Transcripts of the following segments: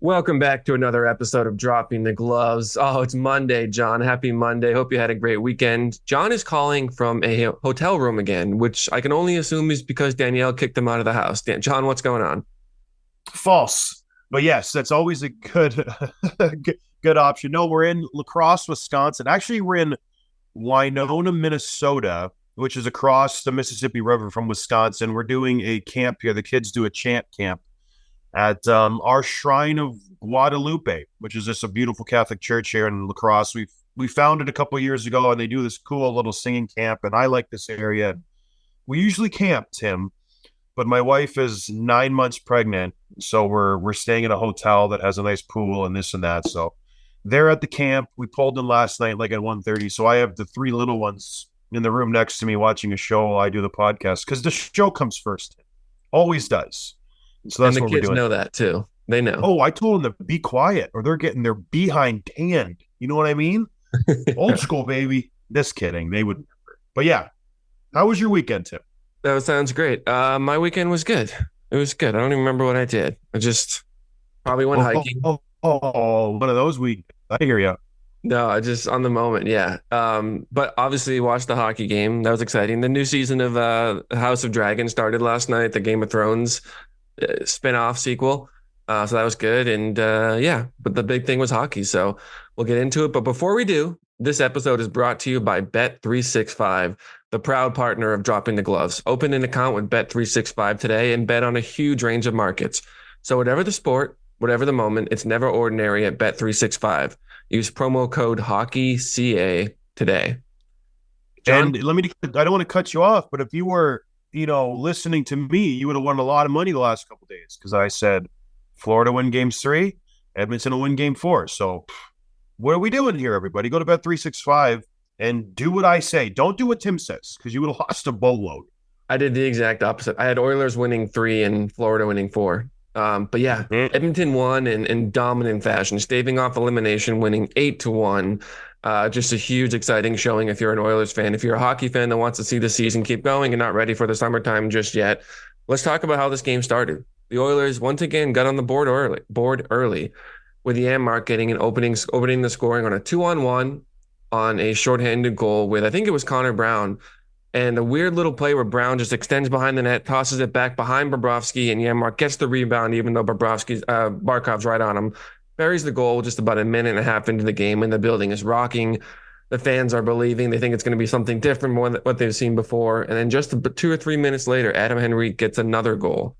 Welcome back to another episode of Dropping the Gloves. Oh, it's Monday, John. Happy Monday. Hope you had a great weekend. John is calling from a hotel room again, which I can only assume is because Danielle kicked him out of the house. John, what's going on? False. But yes, that's always a good good option. No, we're in La Crosse, Wisconsin. Actually, we're in Winona, Minnesota, which is across the Mississippi River from Wisconsin. We're doing a camp here. The kids do a chant camp at our Shrine of Guadalupe, which is just a beautiful Catholic church here in La Crosse. We found it a couple of years ago, and they do this cool little singing camp. And I like this area. We usually camp, Tim, but my wife is 9 months pregnant, so we're staying in a hotel that has a nice pool and this and that. So they're at the camp. We pulled in last night like at 1:30. So I have the three little ones in the room next to me watching a show while I do the podcast because the show comes first. Always does. So And that's the what we're kids doing. know that too. They know. Oh, I told them to be quiet or they're getting their behind tanned. You know what I mean? Old school, baby. Just kidding. They would. But yeah, how was your weekend, Tim? That sounds great. My weekend was good. It was good. I don't even remember what I did. I just probably went hiking. One of those weeks. I hear you. No, I just on the moment, yeah. But obviously watched the hockey game. That was exciting. The new season of House of Dragon started last night, the Game of Thrones spin-off sequel. So that was good. And yeah, but the big thing was hockey. So we'll get into it. But before we do, this episode is brought to you by Bet365, the proud partner of Dropping the Gloves. Open an account with Bet365 today and bet on a huge range of markets. So whatever the sport, whatever the moment, it's never ordinary at Bet365. Use promo code HOCKEYCA today. John? And I don't want to cut you off, but if you were, listening to me, you would have won a lot of money the last couple of days because I said Florida win games 3, Edmonton will win game 4. So what are we doing here, everybody? Go to Bet365 and do what I say. Don't do what Tim says because you would have lost a boatload. I did the exact opposite. I had Oilers winning 3 and Florida winning 4. But yeah, Edmonton won in dominant fashion, staving off elimination, winning 8-1. Just a huge, exciting showing if you're an Oilers fan. If you're a hockey fan that wants to see the season keep going and not ready for the summertime just yet, let's talk about how this game started. The Oilers once again got on the board early with Janmark getting an opening the scoring on a 2-on-1 on a shorthanded goal with, I think it was Connor Brown. And a weird little play where Brown just extends behind the net, tosses it back behind Bobrovsky, and Janmark gets the rebound, even though Barkov's right on him. Buries the goal just about a minute and a half into the game, and the building is rocking. The fans are believing. They think it's going to be something different, more than what they've seen before. And then just 2 or 3 minutes later, Adam Henrique gets another goal.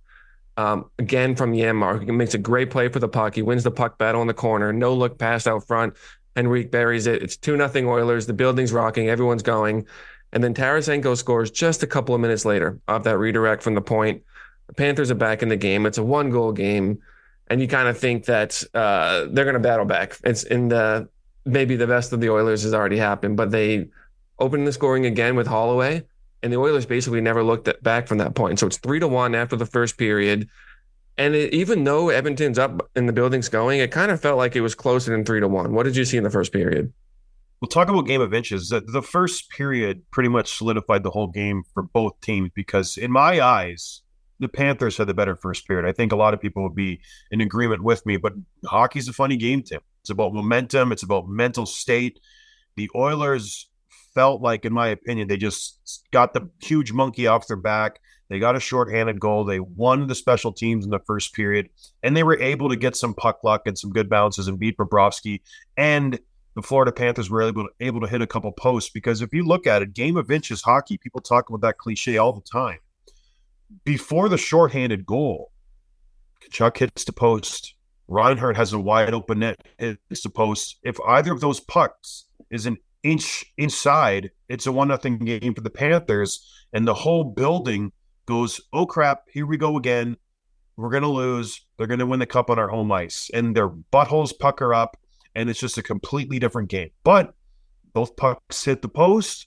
Again from Janmark. He makes a great play for the puck. He wins the puck battle in the corner. No look pass out front. Henrique buries it. It's 2-0 Oilers. The building's rocking. Everyone's going. And then Tarasenko scores just a couple of minutes later off that redirect from the point. The Panthers are back in the game. It's a 1-goal game. And you kind of think that they're going to battle back. It's maybe the best of the Oilers has already happened, but they opened the scoring again with Holloway, and the Oilers basically never looked back from that point. So it's 3-1 after the first period. And even though Edmonton's up and the building's going, it kind of felt like it was closer than 3-1. What did you see in the first period? We'll talk about game of inches. The first period pretty much solidified the whole game for both teams because in my eyes, the Panthers had the better first period. I think a lot of people would be in agreement with me, but hockey's a funny game, Tim. It's about momentum. It's about mental state. The Oilers felt like, in my opinion, they just got the huge monkey off their back. They got a shorthanded goal. They won the special teams in the first period, and they were able to get some puck luck and some good bounces and beat Bobrovsky. And the Florida Panthers were able to hit a couple posts because if you look at it, game of inches hockey, people talk about that cliche all the time. Before the shorthanded goal, Tkachuk hits the post. Reinhart has a wide open net, hits the post. If either of those pucks is an inch inside, it's a 1-0 game for the Panthers, and the whole building goes, oh crap, here we go again. We're going to lose. They're going to win the cup on our home ice. And their buttholes pucker up, and it's just a completely different game. But both pucks hit the post.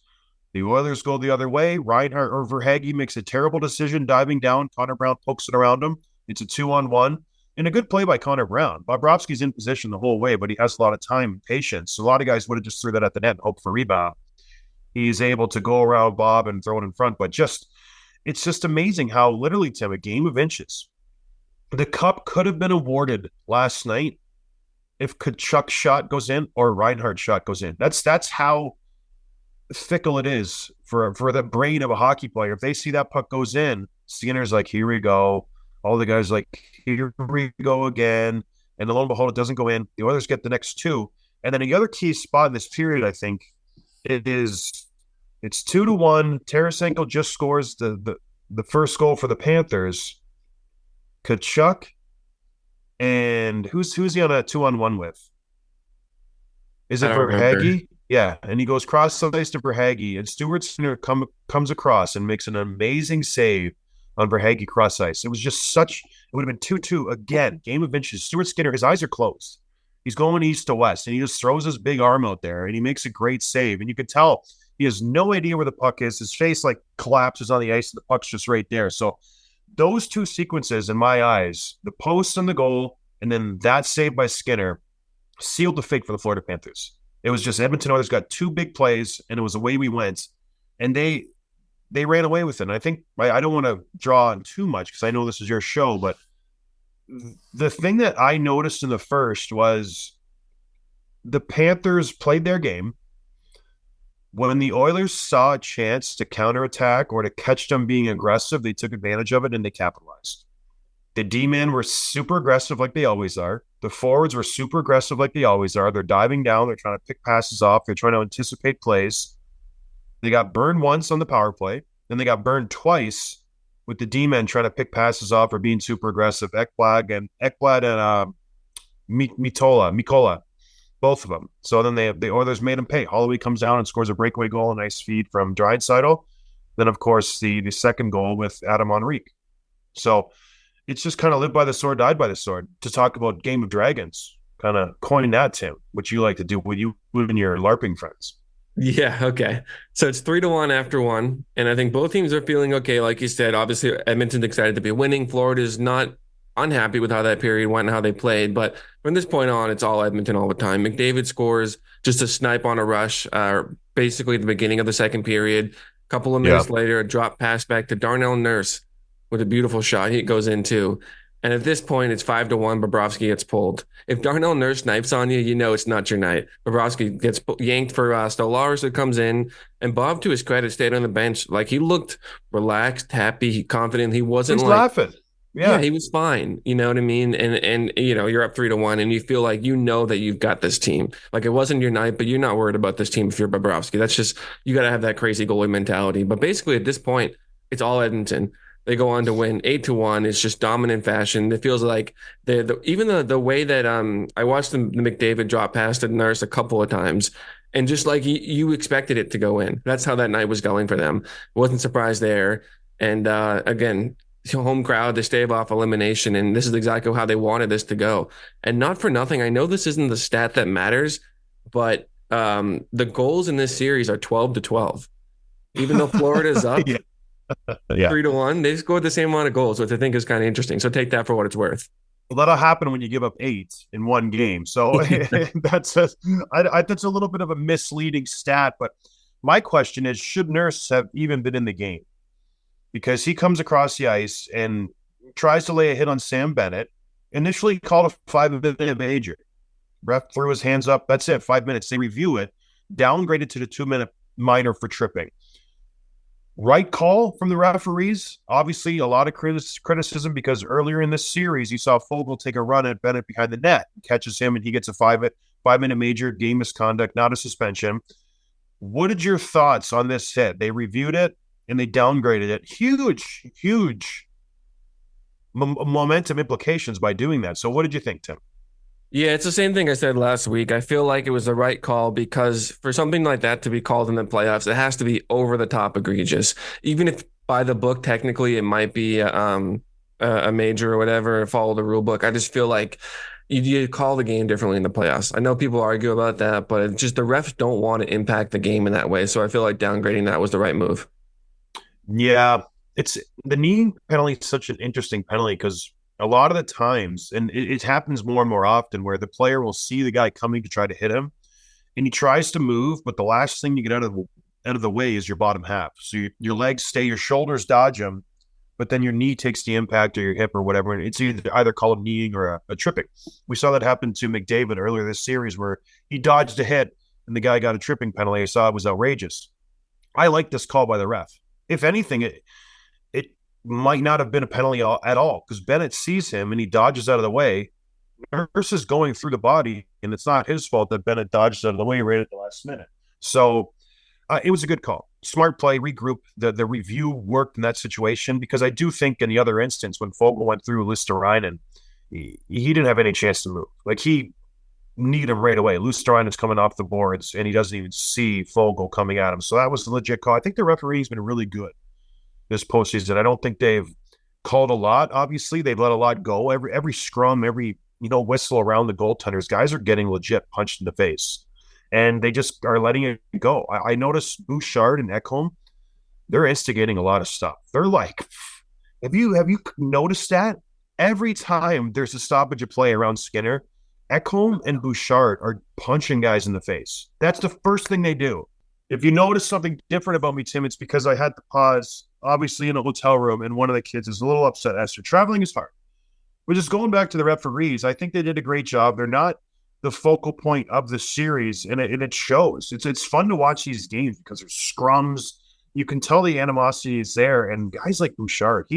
The Oilers go the other way. Reinhart or Verhaeghe makes a terrible decision diving down. Connor Brown pokes it around him. It's a 2-on-1. And a good play by Connor Brown. Bobrovsky's in position the whole way, but he has a lot of time and patience. So a lot of guys would have just threw that at the net and hoped for rebound. He's able to go around Bob and throw it in front. But it's just amazing how literally, Tim, a game of inches. The cup could have been awarded last night if Tkachuk's shot goes in or Reinhardt's shot goes in. That's how fickle it is for the brain of a hockey player. If they see that puck goes in, Skinner's like, here we go. All the guys like, here we go again. And lo and behold, it doesn't go in. The Oilers get the next two. And then the other key spot in this period, I think, it's 2-1. Tarasenko just scores the first goal for the Panthers. Tkachuk, and who's he on a 2-on-1 with? Is it Verhaeghe? Yeah, and he goes cross ice to Verhaeghe, and Stuart Skinner comes across and makes an amazing save on Verhaeghe cross ice. It was just it would have been 2-2 again, game of inches. Stuart Skinner, his eyes are closed. He's going east to west, and he just throws his big arm out there, and he makes a great save. And you can tell he has no idea where the puck is. His face like collapses on the ice, and the puck's just right there. So those two sequences, in my eyes, the post and the goal, and then that save by Skinner, sealed the fate for the Florida Panthers. It was just Edmonton Oilers got two big plays, and it was away we went. And they ran away with it. And I think I don't want to draw on too much because I know this is your show, but the thing that I noticed in the first was the Panthers played their game. When the Oilers saw a chance to counterattack or to catch them being aggressive, they took advantage of it and they capitalized. The D-men were super aggressive like they always are. The forwards were super aggressive like they always are. They're diving down. They're trying to pick passes off. They're trying to anticipate plays. They got burned once on the power play. Then they got burned twice with the D-men trying to pick passes off or being super aggressive. Ekblad and Mikola. Both of them. So then the Oilers made them pay. Holloway comes down and scores a breakaway goal, a nice feed from Draisaitl. Then, of course, the second goal with Adam Henrique. So it's just kind of live by the sword, died by the sword. To talk about Game of Dragons, kind of coin that, Tim, which you like to do with you and your LARPing friends. Yeah, okay. So it's 3-1 after one. And I think both teams are feeling okay. Like you said, obviously Edmonton's excited to be winning. Florida's not unhappy with how that period went and how they played. But from this point on, it's all Edmonton all the time. McDavid scores just a snipe on a rush, basically at the beginning of the second period. A couple of minutes later, a drop pass back to Darnell Nurse with a beautiful shot. He goes in too. And at this point, it's 5-1. Bobrovsky gets pulled. If Darnell Nurse snipes on you, you know it's not your night. Bobrovsky gets yanked for Stolarz that comes in. And Bob, to his credit, stayed on the bench. Like, he looked relaxed, happy, confident. He wasn't laughing. Yeah, he was fine. You know what I mean? And you know, you're up 3-1 and you feel like you know that you've got this team. Like, it wasn't your night, but you're not worried about this team if you're Bobrovsky. That's just, you got to have that crazy goalie mentality. But basically at this point, it's all Edmonton. They go on to win 8-1. It's just dominant fashion. It feels like even the way that I watched the McDavid drop past the Nurse a couple of times, and just like you expected it to go in. That's how that night was going for them. Wasn't surprised there. And again, home crowd, they stave off elimination, and this is exactly how they wanted this to go. And not for nothing, I know this isn't the stat that matters, but the goals in this series are 12-12. Even though Florida's up 3-1, they scored the same amount of goals, which I think is kind of interesting. So take that for what it's worth. Well, that'll happen when you give up 8 in one game. So that's a little bit of a misleading stat. But my question is, should Nurse have even been in the game? Because he comes across the ice and tries to lay a hit on Sam Bennett. Initially called a 5-minute major. Ref threw his hands up. That's it, 5 minutes. They review it, downgraded to the 2-minute minor for tripping. Right call from the referees. Obviously, a lot of criticism because earlier in this series, you saw Fogle take a run at Bennett behind the net, catches him, and he gets a 5-minute major, game misconduct, not a suspension. What are your thoughts on this hit? They reviewed it and they downgraded it. Huge momentum implications by doing that. So what did you think, Tim? Yeah, it's the same thing I said last week. I feel like it was the right call because for something like that to be called in the playoffs, it has to be over the top egregious. Even if by the book, technically, it might be a major or whatever, follow the rule book. I just feel like you call the game differently in the playoffs. I know people argue about that, but it's just the refs don't want to impact the game in that way. So I feel like downgrading that was the right move. Yeah, it's the knee penalty is such an interesting penalty because a lot of the times, and it happens more and more often, where the player will see the guy coming to try to hit him, and he tries to move, but the last thing you get out of the way is your bottom half. So your legs stay, your shoulders dodge him, but then your knee takes the impact or your hip or whatever, and it's either called a kneeing or a tripping. We saw that happen to McDavid earlier this series where he dodged a hit and the guy got a tripping penalty. I saw it was outrageous. I like this call by the ref. If anything, it might not have been a penalty at all because Bennett sees him and he dodges out of the way. Nurse is going through the body, and it's not his fault that Bennett dodged out of the way right at the last minute. So it was a good call. Smart play, regroup. The review worked in that situation because I do think in the other instance when Fogle went through Luosterainen, he didn't have any chance to move. Like he kneed him right away. Luosterainen's coming off the boards, and he doesn't even see Fogle coming at him. So that was a legit call. I think the referee's been really good this postseason. I don't think they've called a lot. Obviously, they've let a lot go. Every scrum, every whistle around the goaltenders, guys are getting legit punched in the face, and they just are letting it go. I noticed Bouchard and Ekholm, they're instigating a lot of stuff. They're like, have you noticed that? Every time there's a stoppage of play around Skinner, Ekholm and Bouchard are punching guys in the face. That's the first thing they do. If you notice something different about me, Tim, it's because I had to pause, obviously, in a hotel room, and one of the kids is a little upset. Esther, traveling is hard. But just going back to the referees, I think they did a great job. They're not the focal point of the series, and it shows. It's fun to watch these games because there's scrums. You can tell the animosity is there, and guys like Bouchard,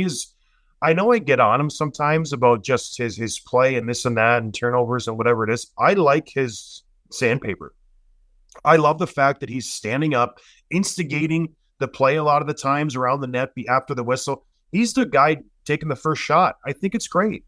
I know I get on him sometimes about just his play and this and that and turnovers and whatever it is. I like his sandpaper. I love the fact that he's standing up, instigating the play a lot of the times around the net after the whistle. He's the guy taking the first shot. I think it's great.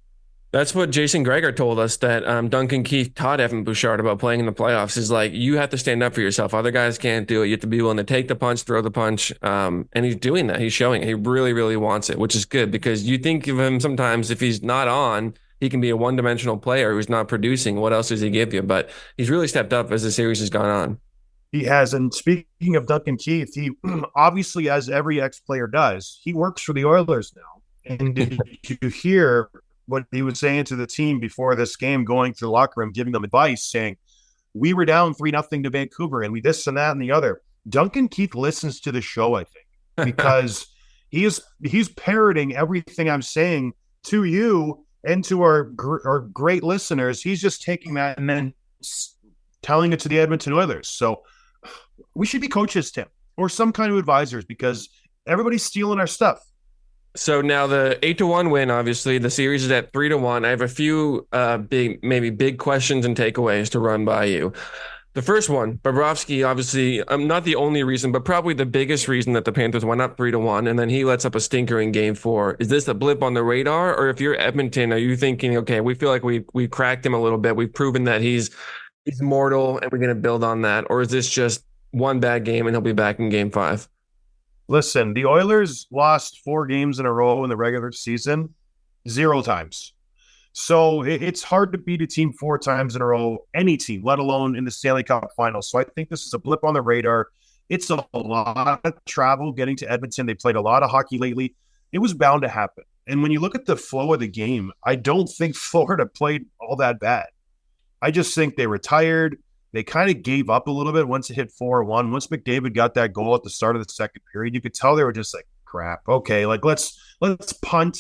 That's what Jason Gregor told us that Duncan Keith taught Evan Bouchard about playing in the playoffs is like, you have to stand up for yourself. Other guys can't do it. You have to be willing to take the punch, throw the punch. And he's doing that. He's showing it. He really, really wants it, which is good because you think of him sometimes if he's not on, he can be a one-dimensional player who's not producing. What else does he give you? But he's really stepped up as the series has gone on. He has. And speaking of Duncan Keith, he obviously, as every ex-player does, he works for the Oilers now. And did you hear what he was saying to the team before this game, going to the locker room, giving them advice, saying, we were down 3-0 to Vancouver, and we this and that and the other. Duncan Keith listens to the show, I think, because he's parroting everything I'm saying to you and to our great listeners. He's just taking that and then telling it to the Edmonton Oilers. So we should be coaches, Tim, or some kind of advisors, because everybody's stealing our stuff. So now the 8-1 win, obviously the series is at 3-1. I have a few big questions and takeaways to run by you. The first one, Bobrovsky, obviously, not the only reason, but probably the biggest reason that the Panthers went up 3-1, and then he lets up a stinker in Game 4. Is this a blip on the radar, or if you're Edmonton, are you thinking, okay, we feel like we cracked him a little bit, we've proven that he's mortal, and we're going to build on that, or is this just one bad game and he'll be back in Game 5? Listen, the Oilers lost 4 games in a row in the regular season, 0 times. So it's hard to beat a team 4 times in a row, any team, let alone in the Stanley Cup Finals. So I think this is a blip on the radar. It's a lot of travel getting to Edmonton. They played a lot of hockey lately. It was bound to happen. And when you look at the flow of the game, I don't think Florida played all that bad. I just think they were tired. They kind of gave up a little bit once it hit 4-1. Once McDavid got that goal at the start of the second period, you could tell they were just like, crap. Okay, like let's punt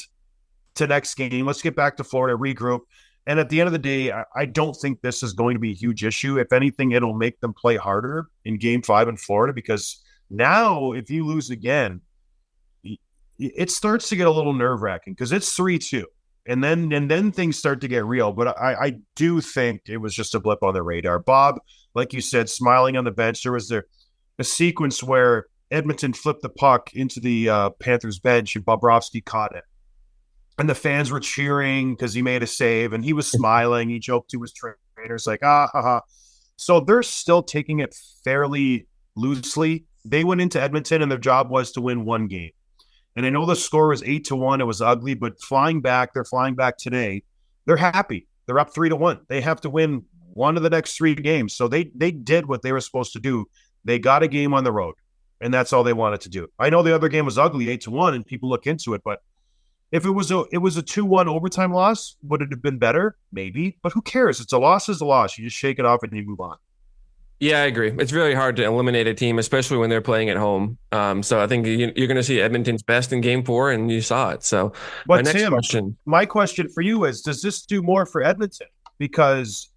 to next game. Let's get back to Florida, regroup. And at the end of the day, I don't think this is going to be a huge issue. If anything, it'll make them play harder in Game 5 in Florida, because now if you lose again, it starts to get a little nerve-wracking because it's 3-2. And then things start to get real. But I do think it was just a blip on the radar. Bob, like you said, smiling on the bench. There was a sequence where Edmonton flipped the puck into the Panthers bench and Bobrovsky caught it. And the fans were cheering because he made a save, and he was smiling. He joked to his trainers like, ha, ha. So they're still taking it fairly loosely. They went into Edmonton, and their job was to win 1 game. And I know the score was 8-1. It was ugly, but they're flying back today. They're happy. They're up 3-1. They have to win 1 of the next 3 games. So they did what they were supposed to do. They got a game on the road, and that's all they wanted to do. I know the other game was ugly, 8-1, and people look into it, but if it was a 2-1 overtime loss, would it have been better? Maybe, but who cares? It's a loss is a loss. You just shake it off and you move on. Yeah, I agree. It's really hard to eliminate a team, especially when they're playing at home. So I think you're going to see Edmonton's best in Game 4, and you saw it. So my But next Tim, question. my question for you is, does this do more for Edmonton? Because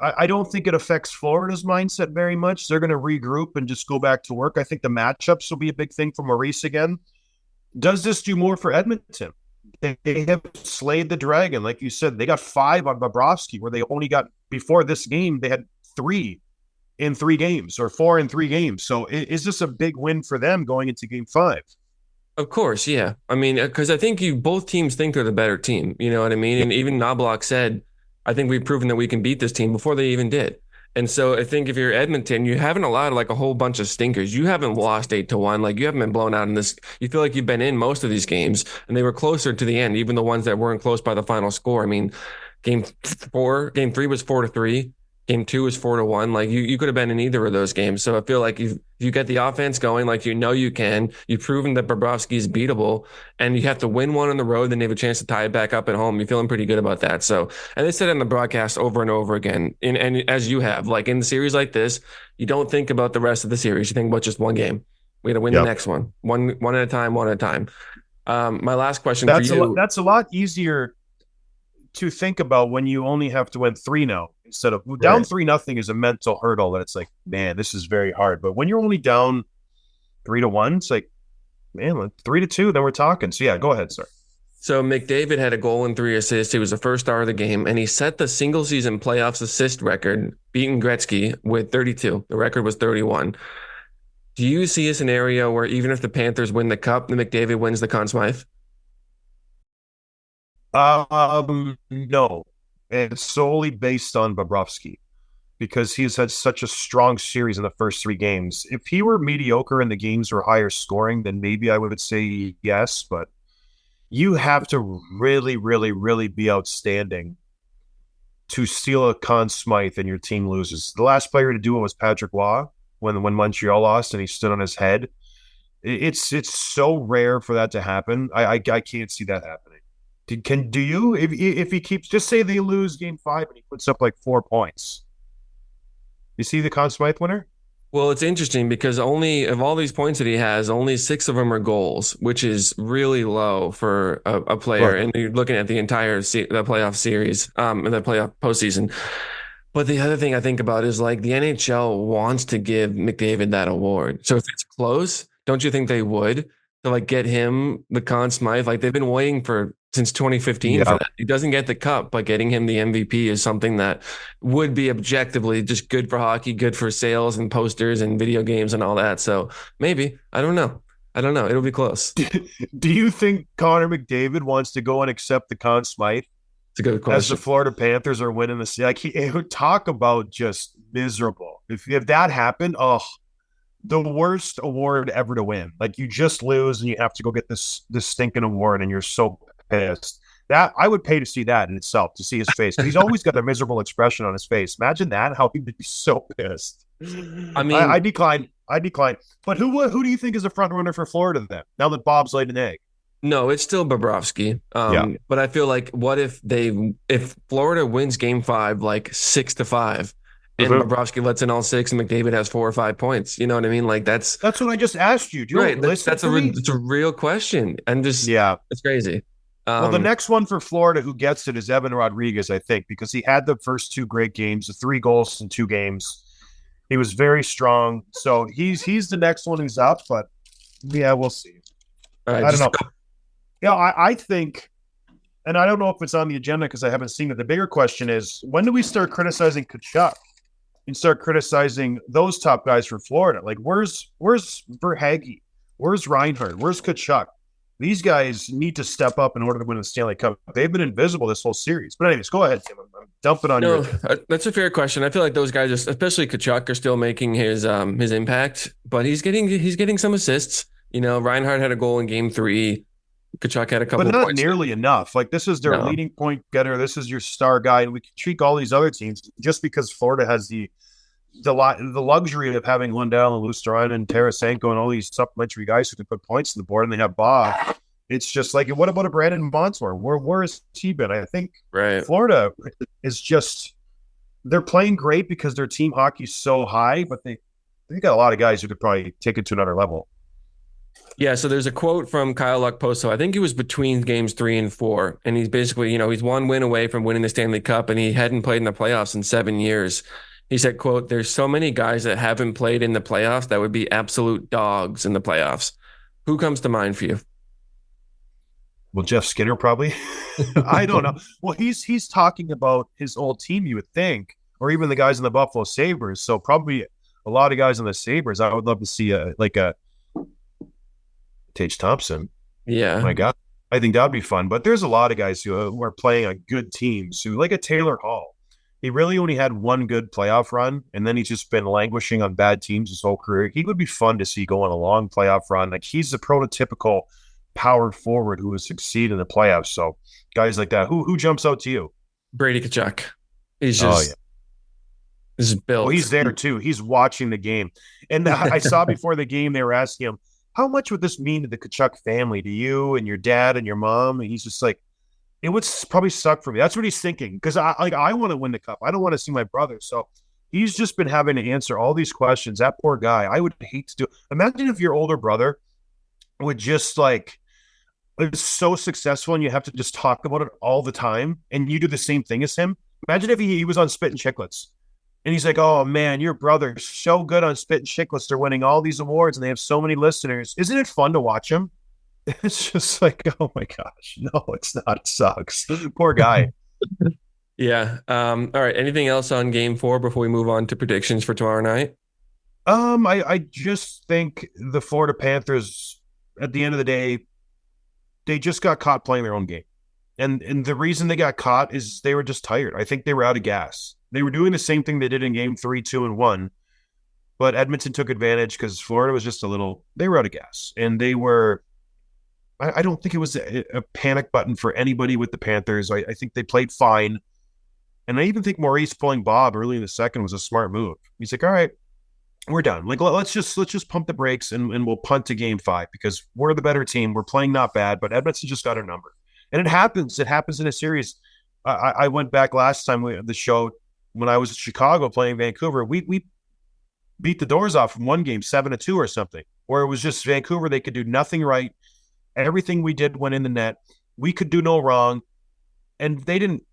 I don't think it affects Florida's mindset very much. They're going to regroup and just go back to work. I think the matchups will be a big thing for Maurice again. Does this do more for Edmonton? They have slayed the dragon. Like you said, they got 5 on Bobrovsky, where they only got, before this game, they had 3 in 3 games or 4 in 3 games. So is this a big win for them going into Game 5? Of course, yeah. I mean, because I think both teams think they're the better team. You know what I mean? And even Knobloch said, I think we've proven that we can beat this team before they even did. And so I think if you're Edmonton, you haven't allowed like a whole bunch of stinkers. You haven't lost 8-1. Like you haven't been blown out in this. You feel like you've been in most of these games, and they were closer to the end, even the ones that weren't close by the final score. I mean, game 3 was 4-3. Game 2 was 4-1. Like you could have been in either of those games. So I feel like you get the offense going, like you can. You've proven that Bobrovsky is beatable, and you have to win one on the road. Then you have a chance to tie it back up at home. You're feeling pretty good about that. So, and they said in the broadcast over and over again, and as you have, like in the series like this, you don't think about the rest of the series. You think about just one game. We got to win the next one, one at a time, one at a time. My last question for you. That's a lot easier to think about when you only have to win 3 now instead of down 3-0 is a mental hurdle that it's like, man, this is very hard. But when you're only down 3-1, it's like, man, 3-2, then we're talking. So yeah, go ahead, sir. So McDavid had a goal and 3 assists. He was the first star of the game, and he set the single season playoffs assist record, beating Gretzky with 32. The record was 31. Do you see a scenario where even if the Panthers win the cup, the McDavid wins the Conn Smythe? No, and it's solely based on Bobrovsky because he's had such a strong series in the first 3 games. If he were mediocre and the games were higher scoring, then maybe I would say yes, but you have to really, really, really be outstanding to steal a Conn Smythe and your team loses. The last player to do it was Patrick Waugh when Montreal lost and he stood on his head. It's so rare for that to happen. I can't see that happening. Do you if he keeps, just say they lose Game 5 and he puts up like 4 points, you see the Conn Smythe winner? Well, it's interesting because only of all these points that he has, only 6 of them are goals, which is really low for a player. Right. And you're looking at the entire the playoff series, and the playoff postseason. But the other thing I think about is like the NHL wants to give McDavid that award. So if it's close, don't you think they would to like get him the Conn Smythe? Like they've been waiting since 2015 for that. He doesn't get the cup, but getting him the MVP is something that would be objectively just good for hockey, good for sales and posters and video games and all that. So maybe, I don't know. It'll be close. Do you think Connor McDavid wants to go and accept the Conn Smythe? It's a good question. As the Florida Panthers are winning the series, like he would talk about just miserable. If that happened, the worst award ever to win. Like you just lose and you have to go get this stinking award and you're so pissed. That I would pay to see that in itself, to see his face. He's always got a miserable expression on his face. Imagine that, how he'd be so pissed. I mean, I decline. But who do you think is the front runner for Florida then? Now that Bob's laid an egg. No, it's still Bobrovsky. But I feel like what if Florida wins Game 5 like 6-5, and Bobrovsky lets in all 6, and McDavid has 4 or 5 points? You know what I mean? Like that's what I just asked you. Do you right? That's a real question, and just it's crazy. Well, the next one for Florida who gets it is Evan Rodriguez, I think, because he had the first 2 great games, the 3 goals in 2 games. He was very strong, so he's the next one who's up. But yeah, we'll see. All right, I don't know. Yeah, I think, and I don't know if it's on the agenda because I haven't seen it. The bigger question is, when do we start criticizing Tkachuk and start criticizing those top guys for Florida? Like, where's Verhaeghe? Where's Reinhart? Where's Tkachuk? These guys need to step up in order to win the Stanley Cup. They've been invisible this whole series. But anyways, go ahead, Tim. I'm dumping on you. That's a fair question. I feel like those guys, especially Tkachuk, are still making his impact, but he's getting some assists. You know, Reinhart had a goal in Game 3. Tkachuk had a couple, but not points. Nearly enough. Like this is their leading point getter. This is your star guy, and we can treat all these other teams just because Florida has the luxury of having Lundell and Lustaran and Tarasenko and all these supplementary guys who can put points on the board, and they have Bob. It's just like, what about a Brandon Montour? Where has he been? I think Florida is just they're playing great because their team hockey's so high, but they got a lot of guys who could probably take it to another level. Yeah, so there's a quote from Kyle Luckposo. I think it was between games 3 and 4. And he's basically, he's one win away from winning the Stanley Cup, and he hadn't played in the playoffs in 7 years. He said, quote, "There's so many guys that haven't played in the playoffs that would be absolute dogs in the playoffs." Who comes to mind for you? Well, Jeff Skinner probably. I don't know. Well, he's talking about his old team, you would think, or even the guys in the Buffalo Sabres. So probably a lot of guys in the Sabres. I would love to see a Tage Thompson. Yeah. My God. I think that would be fun. But there's a lot of guys who are playing on good teams who, like a Taylor Hall. He really only had one good playoff run, and then he's just been languishing on bad teams his whole career. He would be fun to see go on a long playoff run. Like, he's the prototypical power forward who would succeed in the playoffs. So guys like that. Who jumps out to you? Brady Tkachuk. He's just this is built. Well, he's there too. He's watching the game. And I saw before the game they were asking him, how much would this mean to the Tkachuk family, to you and your dad and your mom? And he's just like, it would probably suck for me. That's what he's thinking. Because I want to win the cup. I don't want to see my brother. So he's just been having to answer all these questions. That poor guy. I would hate to do it. Imagine if your older brother would just it's so successful and you have to just talk about it all the time and you do the same thing as him. Imagine if he was on Spit and Chicklets and he's like, "Oh man, your brother's so good on Spit and Chicklets. They're winning all these awards and they have so many listeners." Isn't it fun to watch him? It's just like, oh my gosh. No, it's not. It sucks. Poor guy. Yeah. All right. Anything else on game 4 before we move on to predictions for tomorrow night? I just think the Florida Panthers, at the end of the day, they just got caught playing their own game. And the reason they got caught is they were just tired. I think they were out of gas. They were doing the same thing they did in game 3, 2, and 1. But Edmonton took advantage because Florida was just they were out of gas. And they were, I don't think it was a panic button for anybody with the Panthers. I think they played fine. And I even think Maurice pulling Bob early in the second was a smart move. He's like, all right, we're done. Like, let's just pump the brakes and we'll punt to game 5 because we're the better team. We're playing not bad, but Edmonton just got a number. And it happens. It happens in a series. I went back last time the show when I was in Chicago playing Vancouver. We beat the doors off in one game, 7-2 or something, where it was just Vancouver. They could do nothing right. Everything we did went in the net. We could do no wrong. And they didn't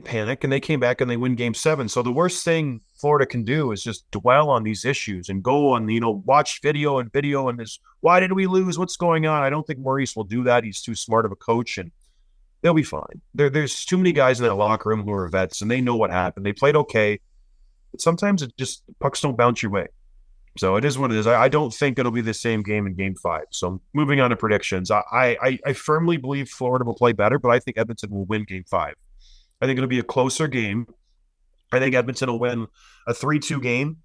panic, and they came back and they win game 7. So the worst thing Florida can do is just dwell on these issues and go on, watch video and this, why did we lose? What's going on? I don't think Maurice will do that. He's too smart of a coach, and they'll be fine. There's too many guys in that locker room who are vets, and they know what happened. They played okay, but sometimes it just, pucks don't bounce your way. So it is what it is. I don't think it'll be the same game in game 5. So moving on to predictions, I firmly believe Florida will play better, but I think Edmonton will win game 5. I think it'll be a closer game. I think Edmonton will win a 3-2 game,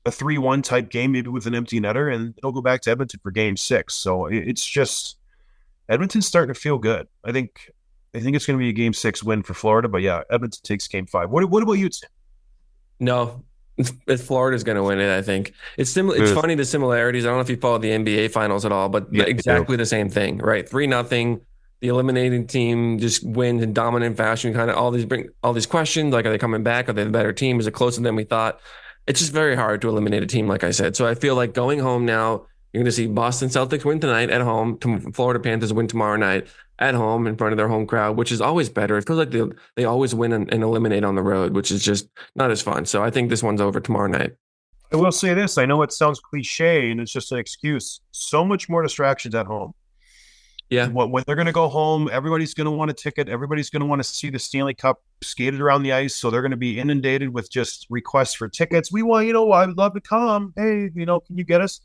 a 3-1 type game, maybe with an empty netter, and it'll go back to Edmonton for game 6. So it's just Edmonton's starting to feel good. I think it's going to be a game 6 win for Florida, but yeah, Edmonton takes game 5. What about you, Tim? No, Florida's going to win it, I think. It's funny, the similarities. I don't know if you follow the NBA finals at all, but exactly the same thing, right? 3-0. The eliminating team just wins in dominant fashion. Kind of bring all these questions, like, are they coming back? Are they the better team? Is it closer than we thought? It's just very hard to eliminate a team, like I said. So I feel like going home now, you're going to see Boston Celtics win tonight at home, Florida Panthers win tomorrow night at home in front of their home crowd, which is always better. It feels like they always win and eliminate on the road, which is just not as fun. So I think this one's over tomorrow night. I will say this. I know it sounds cliche and it's just an excuse. So much more distractions at home. Yeah. When they're going to go home, everybody's going to want a ticket. Everybody's going to want to see the Stanley Cup skated around the ice. So they're going to be inundated with just requests for tickets. We want, I would love to come. Hey, can you get us?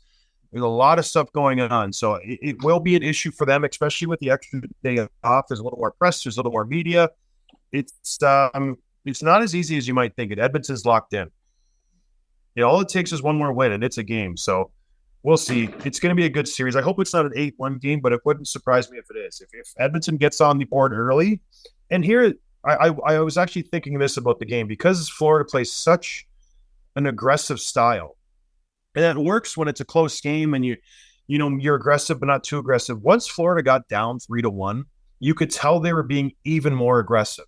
There's a lot of stuff going on. So it will be an issue for them, especially with the extra day off. There's a little more press. There's a little more media. It's not as easy as you might think. Edmonton's locked in. All it takes is one more win, and it's a game. So we'll see. It's going to be a good series. I hope it's not an 8-1 game, but it wouldn't surprise me if it is. If Edmonton gets on the board early, and here I was actually thinking this about the game because Florida plays such an aggressive style, and that works when it's a close game and you're aggressive but not too aggressive. Once Florida got down 3-1, you could tell they were being even more aggressive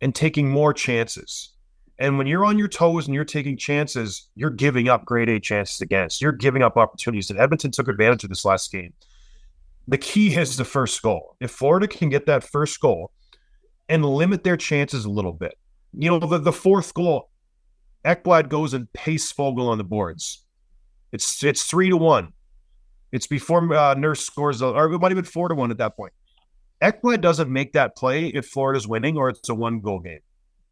and taking more chances. And when you're on your toes and you're taking chances, you're giving up grade A chances against. You're giving up opportunities. And Edmonton took advantage of this last game. The key is the first goal. If Florida can get that first goal and limit their chances a little bit. The fourth goal, Ekblad goes and pastes Foegele on the boards. It's 3-1. It's before Nurse scores, or it might have been 4-1 at that point. Ekblad doesn't make that play if Florida's winning or it's a one-goal game.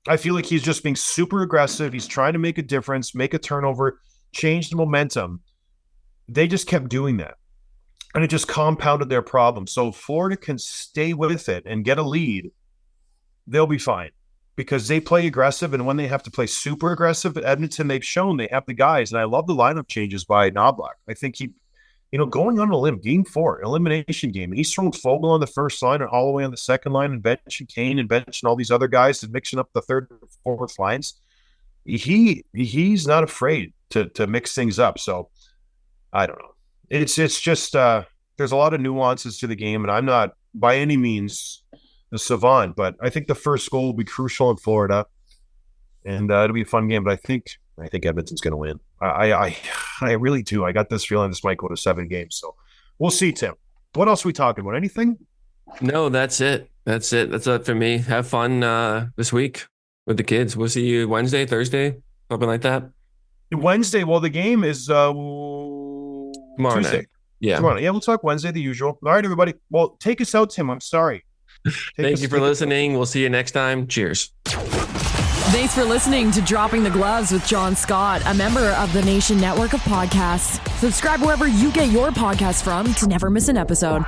I feel like he's just being super aggressive. He's trying to make a difference, make a turnover, change the momentum. They just kept doing that. And it just compounded their problem. So if Florida can stay with it and get a lead, they'll be fine. Because they play aggressive, and when they have to play super aggressive at Edmonton, they've shown they have the guys. And I love the lineup changes by Knoblauch. I think he, going on a limb, game 4, elimination game, and he's throwing Foegele on the first line and all the way on the second line, and benching Kane and benching all these other guys and mixing up the third and fourth lines. He's not afraid to mix things up. So I don't know. It's just there's a lot of nuances to the game, and I'm not by any means a savant, but I think the first goal will be crucial in Florida, and it'll be a fun game. But I think Edmonton's going to win. I really do. I got this feeling this might go to 7 games. So we'll see, Tim. What else are we talking about? Anything? No, that's it. That's it for me. Have fun this week with the kids. We'll see you Wednesday, Thursday, something like that. Wednesday. Well, the game is Tomorrow Tuesday. night. Yeah. Tomorrow night. Yeah, we'll talk Wednesday, the usual. All right, everybody. Well, take us out, Tim. I'm sorry. Thank you for listening. We'll see you next time. Cheers. Thanks for listening to Dropping the Gloves with John Scott, a member of the Nation Network of Podcasts. Subscribe wherever you get your podcasts from to never miss an episode.